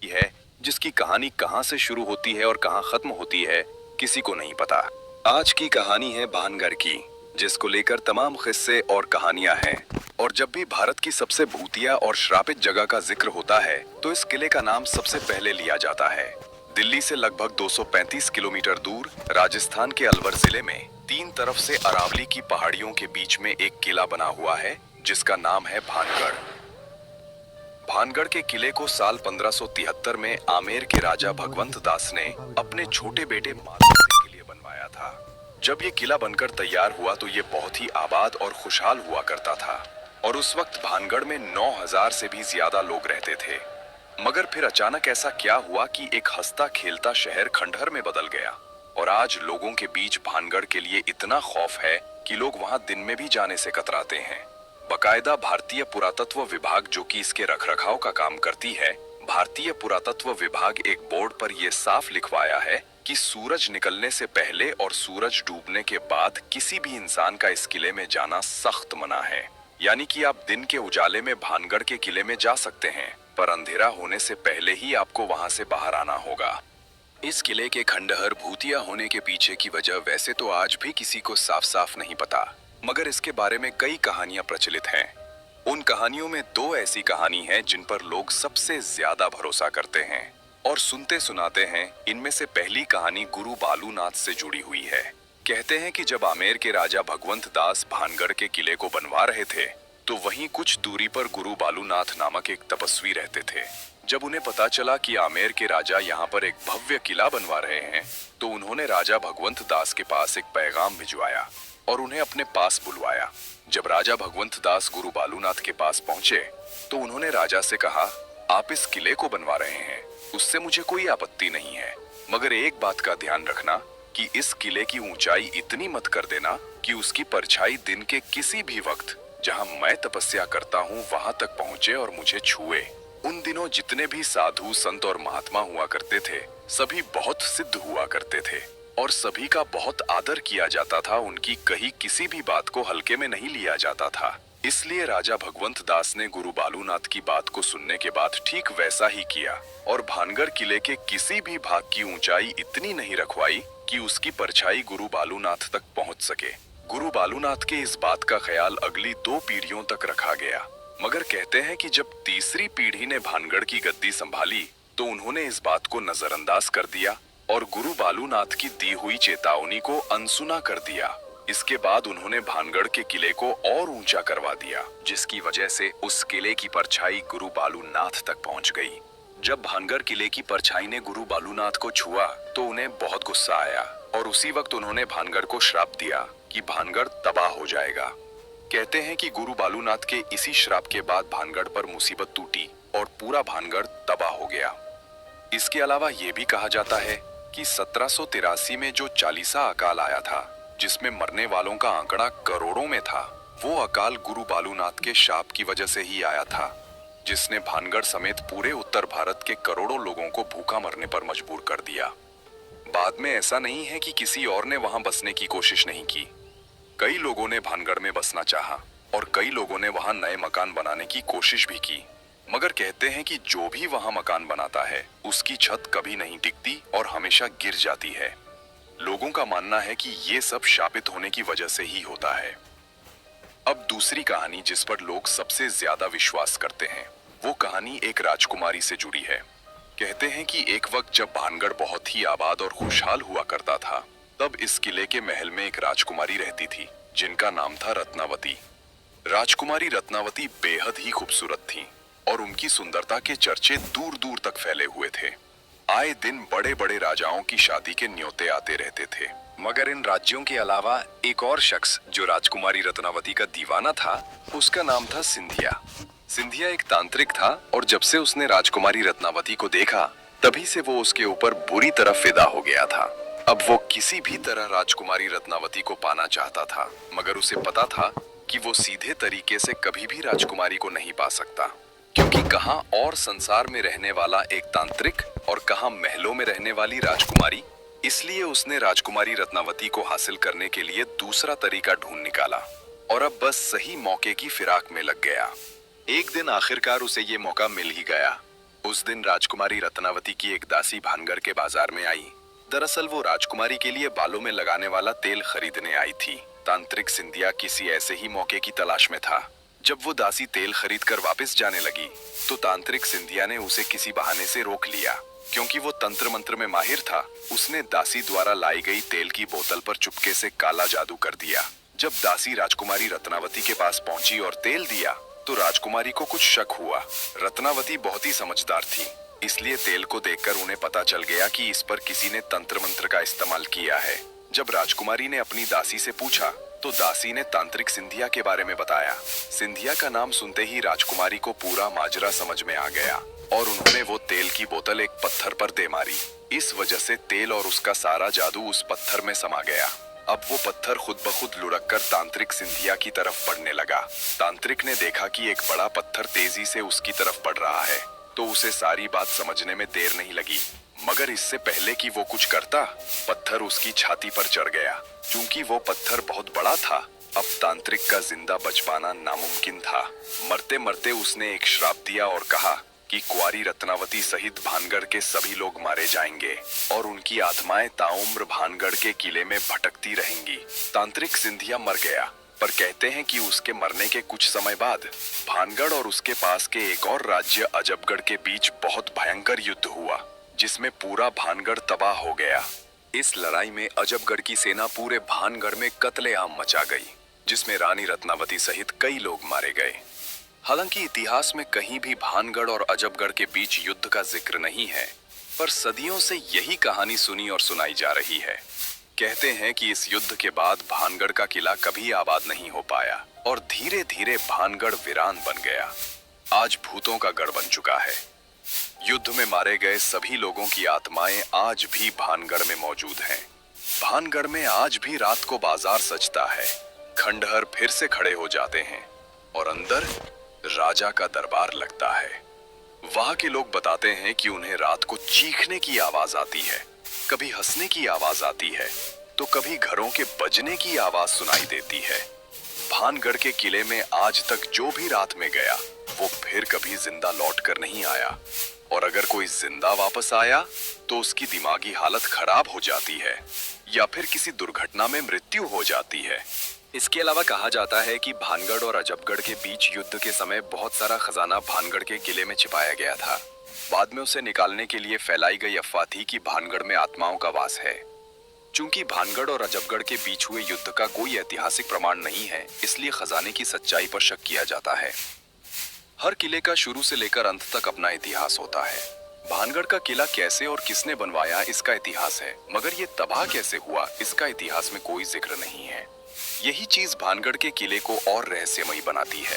है जिसकी कहानी कहां से शुरू होती है और कहां खत्म होती है, किसी को नहीं पता। आज की कहानी है भानगढ़ की, जिसको लेकर तमाम किस्से और कहानियां हैं। और जब भी भारत की सबसे भूतिया और श्रापित जगह का जिक्र होता है तो इस किले का नाम सबसे पहले लिया जाता है। दिल्ली से लगभग 235 किलोमीटर दूर राजस्थान के अलवर जिले में तीन तरफ से अरावली की पहाड़ियों के बीच में एक किला बना हुआ है जिसका नाम है भानगढ़। भानगढ़ के किले को साल 1573 में आमेर के राजा भगवंत दास ने अपने छोटे बेटे माधव सिंह के लिए बनवाया था। जब ये किला बनकर तैयार हुआ तो ये बहुत ही आबाद और खुशहाल हुआ करता था और उस वक्त भानगढ़ में 9000 से भी ज्यादा लोग रहते थे। मगर फिर अचानक ऐसा क्या हुआ कि एक हंसता खेलता शहर खंडहर में बदल गया और आज लोगों के बीच भानगढ़ के लिए इतना खौफ है कि लोग वहां दिन में भी जाने से कतराते हैं। बकायदा भारतीय पुरातत्व विभाग, जो कि इसके रखरखाव का काम करती है, भारतीय पुरातत्व विभाग एक बोर्ड पर यह साफ लिखवाया है कि सूरज निकलने से पहले और सूरज डूबने के बाद किसी भी इंसान का इस किले में जाना सख्त मना है। यानी कि आप दिन के उजाले में भानगढ़ के किले में जा सकते हैं, पर अंधेरा होने से पहले ही आपको वहां से बाहर आना होगा। इस किले के खंडहर भूतिया होने के पीछे की वजह वैसे तो आज भी किसी को साफ साफ नहीं पता, मगर इसके बारे में कई कहानियां प्रचलित हैं। उन कहानियों में दो ऐसी कहानी हैं जिन पर लोग सबसे ज्यादा भरोसा करते हैं और सुनते सुनाते हैं। इनमें से पहली कहानी गुरु बालूनाथ से जुड़ी हुई है। कहते हैं कि जब आमेर के राजा भगवंत दास भानगढ़ के किले को बनवा रहे थे तो वहीं कुछ दूरी पर गुरु बालूनाथ नामक एक तपस्वी रहते थे। जब उन्हें पता चला कि आमेर के राजा यहाँ पर एक भव्य किला बनवा रहे हैं तो उन्होंने राजा भगवंत दास के पास एक पैगाम भिजवाया और उन्हें अपने पास बुलवाया। जब राजा भगवंत दास गुरु बालूनाथ के पास पहुंचे तो उन्होंने राजा से कहा, आप इस किले को बनवा रहे हैं, उससे मुझे कोई आपत्ति नहीं है, मगर एक बात का ध्यान रखना कि इस किले की ऊंचाई इतनी मत कर देना कि उसकी परछाई दिन के किसी भी वक्त जहां मैं तपस्या करता हूं वहां तक पहुंचे और मुझे छुए। उन दिनों जितने भी साधु संत और महात्मा हुआ करते थे सभी बहुत सिद्ध हुआ करते थे और सभी का बहुत आदर किया जाता था। उनकी कही किसी भी बात को हल्के में नहीं लिया जाता था। इसलिए राजा भगवंत दास ने गुरु बालूनाथ की बात को सुनने के बाद ठीक वैसा ही किया और भानगढ़ किले के किसी भी भाग की ऊंचाई इतनी नहीं रखवाई कि उसकी परछाई गुरु बालूनाथ तक पहुंच सके। गुरु बालूनाथ के इस बात का ख्याल अगली 2 पीढ़ियों तक रखा गया, मगर कहते हैं कि जब तीसरी पीढ़ी ने भानगढ़ की गद्दी संभाली तो उन्होंने इस बात को नजरअंदाज कर दिया और गुरु बालूनाथ की दी हुई चेतावनी को अनसुना कर दिया। इसके बाद उन्होंने भानगढ़ के किले को और ऊंचा करवा दिया, जिसकी वजह से उस किले की परछाई गुरु बालूनाथ तक पहुंच गई। जब भानगढ़ किले की परछाई ने गुरु बालूनाथ को छुआ तो उन्हें बहुत गुस्सा आया और उसी वक्त उन्होंने भानगढ़ को श्राप दिया कि भानगढ़ तबाह हो जाएगा। कहते हैं कि गुरु बालूनाथ के इसी श्राप के बाद भानगढ़ पर मुसीबत टूटी और पूरा भानगढ़ तबाह हो गया। इसके अलावा ये भी कहा जाता है कि 1783 में जो चालीसा अकाल आया था, जिसमें मरने वालों का आंकड़ा करोड़ों में था, वो अकाल गुरु बालूनाथ के शाप की वजह से ही आया था, जिसने भानगढ़ समेत पूरे उत्तर भारत के करोड़ों लोगों को भूखा मरने पर मजबूर कर दिया। बाद में ऐसा नहीं है कि किसी और ने वहां बसने की कोशिश नहीं की। कई लोगों ने भानगढ़ में बसना चाहा और कई लोगों ने वहां नए मकान बनाने की कोशिश भी की, मगर कहते हैं कि जो भी वहां मकान बनाता है उसकी छत कभी नहीं टिकती और हमेशा गिर जाती है। लोगों का मानना है कि ये सब शापित होने की वजह से ही होता है। अब दूसरी कहानी जिस पर लोग सबसे ज्यादा विश्वास करते हैं, वो कहानी एक राजकुमारी से जुड़ी है। कहते हैं कि एक वक्त जब भानगढ़ बहुत ही आबाद और खुशहाल हुआ करता था, तब इस किले के महल में एक राजकुमारी रहती थी जिनका नाम था रत्नावती। राजकुमारी रत्नावती बेहद ही खूबसूरत थी और उनकी सुंदरता के चर्चे दूर दूर तक फैले हुए थे। आए दिन बड़े बड़े राजाओं की शादी के न्योते आते रहते थे, मगर इन राज्यों के अलावा एक और शख्स जो राजकुमारी रत्नावती का दीवाना था, उसका नाम था सिंधिया। सिंधिया एक तांत्रिक था और जब से उसने राजकुमारी रत्नावती को देखा तभी से वो उसके ऊपर बुरी तरह फिदा हो गया था। अब वो किसी भी तरह राजकुमारी रत्नावती को पाना चाहता था, मगर उसे पता था कि वो सीधे तरीके से कभी भी राजकुमारी को नहीं पा सकता, क्योंकि कहां और संसार में रहने वाला एक तांत्रिक और कहां महलों में रहने वाली राजकुमारी। इसलिए उसने राजकुमारी रत्नावती को हासिल करने के लिए दूसरा तरीका ढूंढ निकाला और अब बस सही मौके की फिराक में लग गया। एक दिन आखिरकार उसे ये मौका मिल ही गया। उस दिन राजकुमारी रत्नावती की एक दासी भानगढ़ के बाजार में आई। दरअसल वो राजकुमारी के लिए बालों में लगाने वाला तेल खरीदने आई थी। तांत्रिक सिंधिया किसी ऐसे ही मौके की तलाश में था। जब वो दासी तेल खरीद कर वापस जाने लगी तो तांत्रिक सिंधिया ने उसे किसी बहाने से रोक लिया। क्योंकि वो तंत्र मंत्र में माहिर था, उसने दासी द्वारा लाई गई तेल की बोतल पर चुपके से काला जादू कर दिया। जब दासी राजकुमारी रत्नावती के पास पहुंची और तेल दिया तो राजकुमारी को कुछ शक हुआ। रत्नावती बहुत ही समझदार थी, इसलिए तेल को देखकर उन्हें पता चल गया कि इस पर किसी ने तंत्र मंत्र का इस्तेमाल किया है। जब राजकुमारी ने अपनी दासी से पूछा तो दासी ने तांत्रिक सिंधिया के बारे में बताया। सिंधिया का नाम सुनते ही राजकुमारी को पूरा माजरा समझ में आ गया और उन्होंने वो तेल की बोतल एक पत्थर पर दे मारी। इस वजह से तेल और उसका सारा जादू उस पत्थर में समा गया। अब वो पत्थर खुद ब खुद लुढ़क कर तांत्रिक सिंधिया की तरफ बढ़ने लगा। तांत्रिक ने देखा कि एक बड़ा पत्थर तेजी से उसकी तरफ बढ़ रहा है तो उसे सारी बात समझने में देर नहीं लगी। मगर इससे पहले कि वो कुछ करता, पत्थर उसकी छाती पर चढ़ गया। क्योंकि वो पत्थर बहुत बड़ा था, अब तांत्रिक का जिंदा बच पाना नामुमकिन था। मरते मरते उसने एक श्राप दिया और कहा कि कुंवारी रत्नावती सहित भानगढ़ के सभी लोग मारे जाएंगे और उनकी आत्माएं ताउम्र भानगढ़ के किले में भटकती रहेंगी। तांत्रिक सिंधिया मर गया, पर कहते हैं कि उसके मरने के कुछ समय बाद भानगढ़ और उसके पास के एक और राज्य अजबगढ़ के बीच बहुत भयंकर युद्ध हुआ, जिसमें पूरा भानगढ़ तबाह हो गया। इस लड़ाई में अजबगढ़ की सेना पूरे भानगढ़ में कत्लेआम मचा गई, जिसमें रानी रत्नावती सहित कई लोग मारे गए। हालांकि इतिहास में कहीं भी भानगढ़ और अजबगढ़ के बीच युद्ध का जिक्र नहीं है, पर सदियों से यही कहानी सुनी और सुनाई जा रही है। कहते हैं कि इस युद्ध के बाद भानगढ़ का किला कभी आबाद नहीं हो पाया और धीरे धीरे भानगढ़ वीरान बन गया। आज भूतों का गढ़ बन चुका है। युद्ध में मारे गए सभी लोगों की आत्माएं आज भी भानगढ़ में मौजूद हैं। भानगढ़ में आज भी रात को बाजार सजता है, खंडहर फिर से खड़े हो जाते हैं और अंदर राजा का दरबार लगता है। वहां के लोग बताते हैं कि उन्हें रात को चीखने की आवाज आती है, कभी हंसने की आवाज आती है तो कभी घरों के बजने की आवाज सुनाई देती है। भानगढ़ के किले में आज तक जो भी रात में गया वो फिर कभी जिंदा लौट कर नहीं आया, और अगर कोई जिंदा वापस आया तो उसकी दिमागी हालत खराब हो जाती है या फिर किसी दुर्घटना में मृत्यु हो जाती है। इसके अलावा कहा जाता है कि भानगढ़ और अजबगढ़ के बीच युद्ध के समय बहुत सारा खजाना भानगढ़ के किले में छिपाया गया था। बाद में उसे निकालने के लिए फैलाई गई अफवाह थी कि भानगढ़ में आत्माओं का वास है। चूंकि भानगढ़ और अजबगढ़ के बीच हुए युद्ध का कोई ऐतिहासिक प्रमाण नहीं है, इसलिए खजाने की सच्चाई पर शक किया जाता है। हर किले का शुरू से लेकर अंत तक अपना इतिहास होता है। भानगढ़ का किला कैसे और किसने बनवाया इसका इतिहास है, मगर ये तबाह कैसे हुआ इसका इतिहास में कोई जिक्र नहीं है। यही चीज भानगढ़ के किले को और रहस्यमयी बनाती है।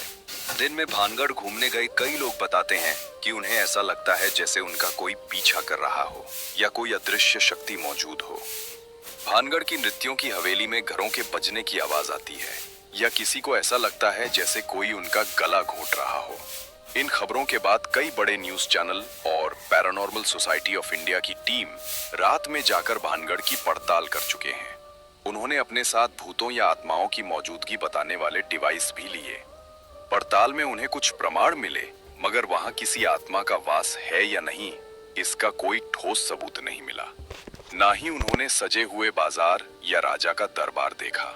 दिन में भानगढ़ घूमने गए कई लोग बताते हैं कि उन्हें ऐसा लगता है जैसे उनका कोई पीछा कर रहा हो या कोई अदृश्य शक्ति मौजूद हो। भानगढ़ की नृत्यों की हवेली में घरों के बजने की आवाज आती है या किसी को ऐसा लगता है जैसे कोई उनका गला घोंट रहा हो। इन खबरों के बाद कई बड़े न्यूज चैनल और पैरानॉर्मल सोसाइटी ऑफ इंडिया की टीम रात में जाकर भानगढ़ की पड़ताल कर चुके हैं। उन्होंने अपने साथ भूतों या आत्माओं की मौजूदगी बताने वाले डिवाइस भी लिए। पड़ताल में उन्हें कुछ प्रमाण मिले, मगर वहां किसी आत्मा का वास है या नहीं इसका कोई ठोस सबूत नहीं मिला। ना ही उन्होंने सजे हुए बाजार या राजा का दरबार देखा।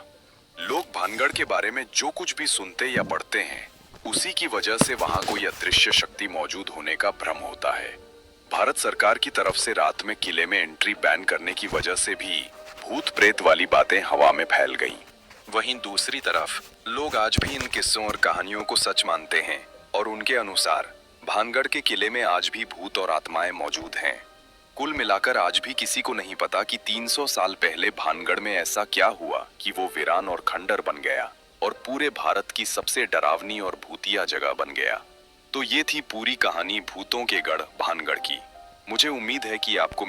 लोग भानगढ़ के बारे में जो कुछ भी सुनते या पढ़ते हैं, उसी की वजह से वहां कोई अदृश्य शक्ति मौजूद होने का भ्रम होता है। भारत सरकार की तरफ से रात में किले में एंट्री बैन करने की वजह से भी भूत प्रेत वाली बातें हवा में फैल गईं। वहीं दूसरी तरफ लोग आज भी इन किस्सों और कहानियों को सच मानते हैं और उनके अनुसार भानगढ़ के किले में आज भी भूत और आत्माएं मौजूद हैं। कुल मिलाकर आज भी किसी को नहीं पता कि 300 साल पहले भानगढ़ में ऐसा क्या हुआ कि वो वीरान और खंडर बन गया और पूरे भारत की सबसे डरावनी और भूतिया जगह बन गया। तो ये थी पूरी कहानी भूतों के गढ़ भानगढ़ की। मुझे उम्मीद है कि आपको